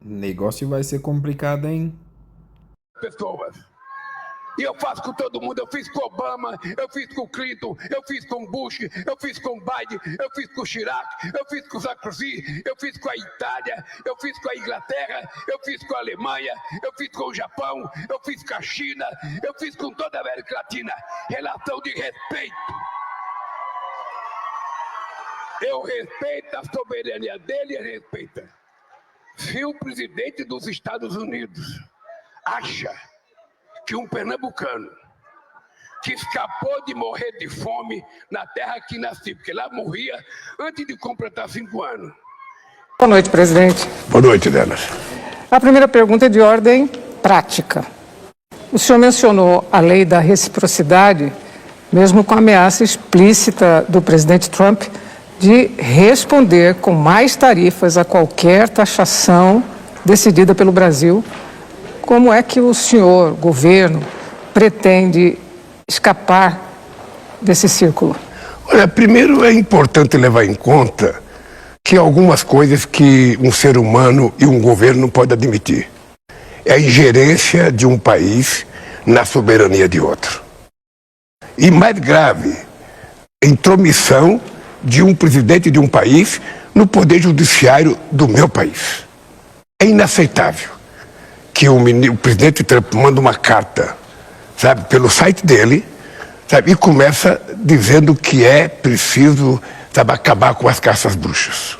Negócio vai ser complicado, hein? Pessoas. E eu faço com todo mundo, eu fiz com Obama, eu fiz com Clinton, eu fiz com Bush, eu fiz com Biden, eu fiz com Chirac, eu fiz com Sarkozy, eu fiz com a Itália, eu fiz com a Inglaterra, eu fiz com a Alemanha, eu fiz com o Japão, eu fiz com a China, eu fiz com toda a América Latina. Relação de respeito. Eu respeito a soberania dele e ele respeita. Se o presidente dos Estados Unidos acha que um pernambucano que escapou de morrer de fome na terra que nasci, porque lá morria antes de completar 5 anos. Boa noite, presidente. Boa noite, Delas. A primeira pergunta é de ordem prática. O senhor mencionou a lei da reciprocidade, mesmo com a ameaça explícita do presidente Trump de responder com mais tarifas a qualquer taxação decidida pelo Brasil. Como é que o senhor, governo, pretende escapar desse círculo? Olha, primeiro é importante levar em conta que algumas coisas que um ser humano e um governo não podem admitir. É a ingerência de um país na soberania de outro. E mais grave, a intromissão de um presidente de um país no poder judiciário do meu país. É inaceitável que o presidente Trump manda uma carta, sabe, pelo site dele, sabe, e começa dizendo que é preciso, sabe, acabar com as caças bruxas.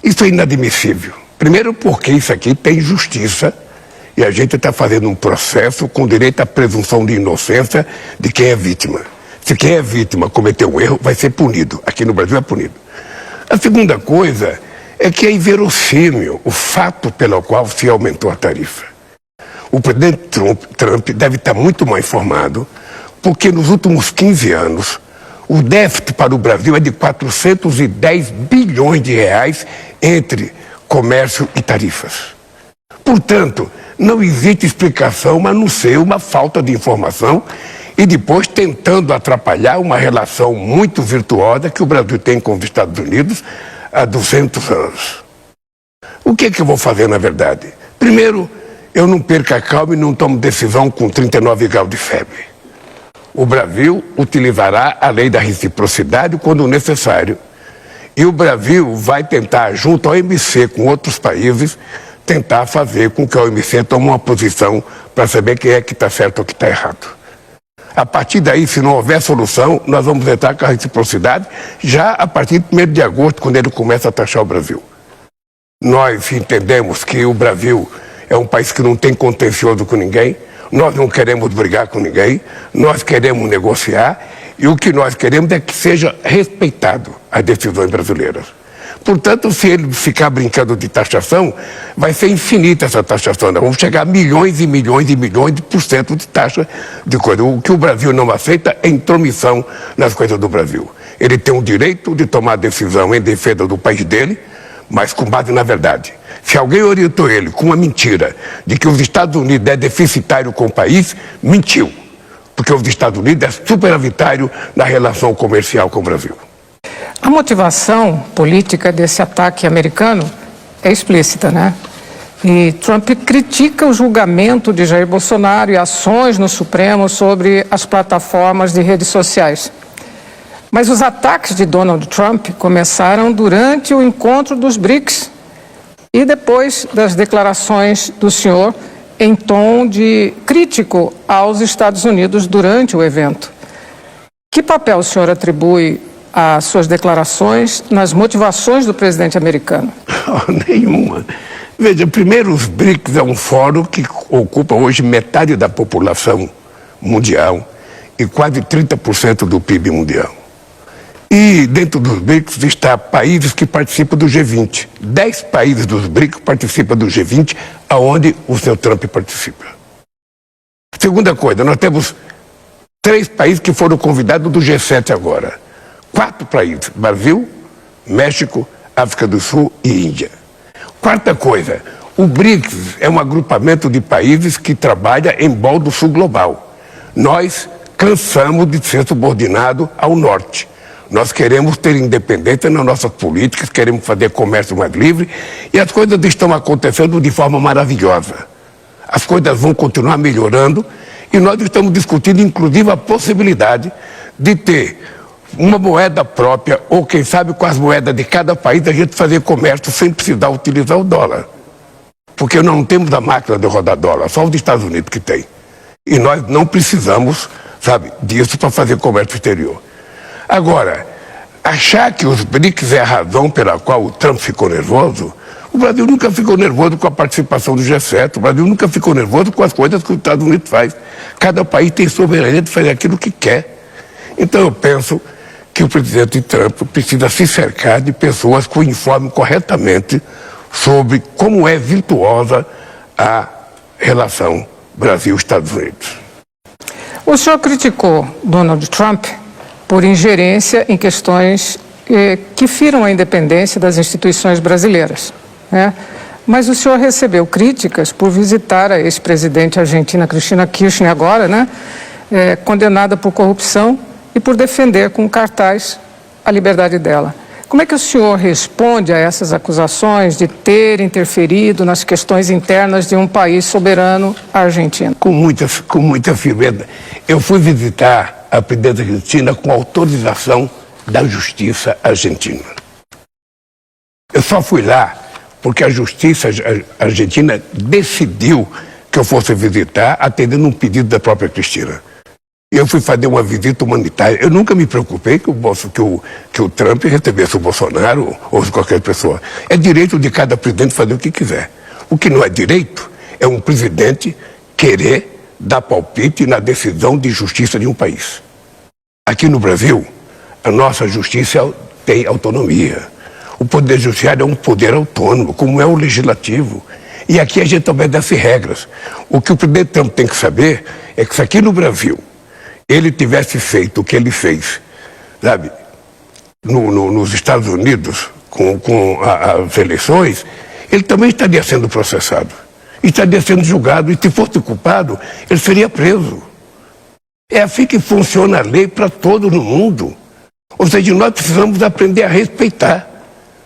Isso é inadmissível. Primeiro porque isso aqui tem justiça e a gente está fazendo um processo com direito à presunção de inocência de quem é vítima. Se quem é vítima cometeu um erro, vai ser punido. Aqui no Brasil é punido. A segunda coisa é que é inverossímil o fato pelo qual se aumentou a tarifa. O presidente Trump deve estar muito mal informado, porque nos últimos 15 anos, o déficit para o Brasil é de 410 bilhões de reais entre comércio e tarifas. Portanto, não existe explicação a não ser uma falta de informação e depois tentando atrapalhar uma relação muito virtuosa que o Brasil tem com os Estados Unidos há 200 anos. O que eu vou fazer, na verdade? Primeiro, eu não perco a calma e não tomo decisão com 39 graus de febre. O Brasil utilizará a lei da reciprocidade quando necessário. E o Brasil vai tentar, junto ao OMC, com outros países, tentar fazer com que a OMC tome uma posição para saber quem é que está certo ou que está errado. A partir daí, se não houver solução, nós vamos entrar com a reciprocidade já a partir de 1º de agosto, quando ele começa a taxar o Brasil. Nós entendemos que o Brasil é um país que não tem contencioso com ninguém, nós não queremos brigar com ninguém, nós queremos negociar e o que nós queremos é que seja respeitado as decisões brasileiras. Portanto, se ele ficar brincando de taxação, vai ser infinita essa taxação. Nós vamos chegar a milhões e milhões e milhões de % de taxa de coisa. O que o Brasil não aceita é intromissão nas coisas do Brasil. Ele tem o direito de tomar decisão em defesa do país dele, mas com base na verdade. Se alguém orientou ele com uma mentira de que os Estados Unidos é deficitário com o país, mentiu. Porque os Estados Unidos é superavitário na relação comercial com o Brasil. A motivação política desse ataque americano é explícita, né? E Trump critica o julgamento de Jair Bolsonaro e ações no Supremo sobre as plataformas de redes sociais. Mas os ataques de Donald Trump começaram durante o encontro dos BRICS e depois das declarações do senhor em tom de crítico aos Estados Unidos durante o evento. Que papel o senhor atribui às suas declarações nas motivações do presidente americano? Nenhuma. Veja, primeiro, os BRICS é um fórum que ocupa hoje metade da população mundial e quase 30% do PIB mundial. E dentro dos BRICS está países que participam do G20. 10 países dos BRICS participam do G20, aonde o senhor Trump participa. Segunda coisa, nós temos 3 países que foram convidados do G7 agora. 4 países, Brasil, México, África do Sul e Índia. Quarta coisa, o BRICS é um agrupamento de países que trabalha em prol do sul global. Nós cansamos de ser subordinados ao norte. Nós queremos ter independência nas nossas políticas, queremos fazer comércio mais livre e as coisas estão acontecendo de forma maravilhosa. As coisas vão continuar melhorando e nós estamos discutindo, inclusive, a possibilidade de ter uma moeda própria ou, quem sabe, com as moedas de cada país, a gente fazer comércio sem precisar utilizar o dólar. Porque não temos a máquina de rodar dólar, só os Estados Unidos que tem. E nós não precisamos, sabe, disso para fazer comércio exterior. Agora, achar que os BRICS é a razão pela qual o Trump ficou nervoso, o Brasil nunca ficou nervoso com a participação do G7, o Brasil nunca ficou nervoso com as coisas que os Estados Unidos faz. Cada país tem soberania de fazer aquilo que quer. Então eu penso que o presidente Trump precisa se cercar de pessoas que o informem corretamente sobre como é virtuosa a relação Brasil-Estados Unidos. O senhor criticou Donald Trump por ingerência em questões que firam a independência das instituições brasileiras, né? Mas o senhor recebeu críticas por visitar a ex-presidente argentina Cristina Kirchner agora, né? Condenada por corrupção e por defender com cartaz a liberdade dela. Como é que o senhor responde a essas acusações de ter interferido nas questões internas de um país soberano, a Argentina? Com muita firmeza. Eu fui visitar a presidente argentina com autorização da justiça argentina. Eu só fui lá porque a justiça argentina decidiu que eu fosse visitar, atendendo um pedido da própria Cristina. Eu fui fazer uma visita humanitária. Eu nunca me preocupei que o Trump recebesse o Bolsonaro ou qualquer pessoa. É direito de cada presidente fazer o que quiser. O que não é direito é um presidente querer dar palpite na decisão de justiça de um país. Aqui no Brasil, a nossa justiça tem autonomia. O poder judiciário é um poder autônomo, como é o legislativo. E aqui a gente obedece regras. O que o presidente Trump tem que saber é que se aqui no Brasil ele tivesse feito o que ele fez, sabe, nos Estados Unidos, com as eleições, ele também estaria sendo processado. Estaria sendo julgado, e se fosse culpado, ele seria preso. É assim que funciona a lei para todo no mundo. Ou seja, nós precisamos aprender a respeitar.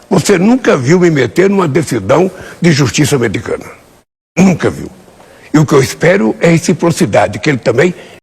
Você nunca viu me meter numa decisão de justiça americana. Nunca viu. E o que eu espero é reciprocidade, que ele também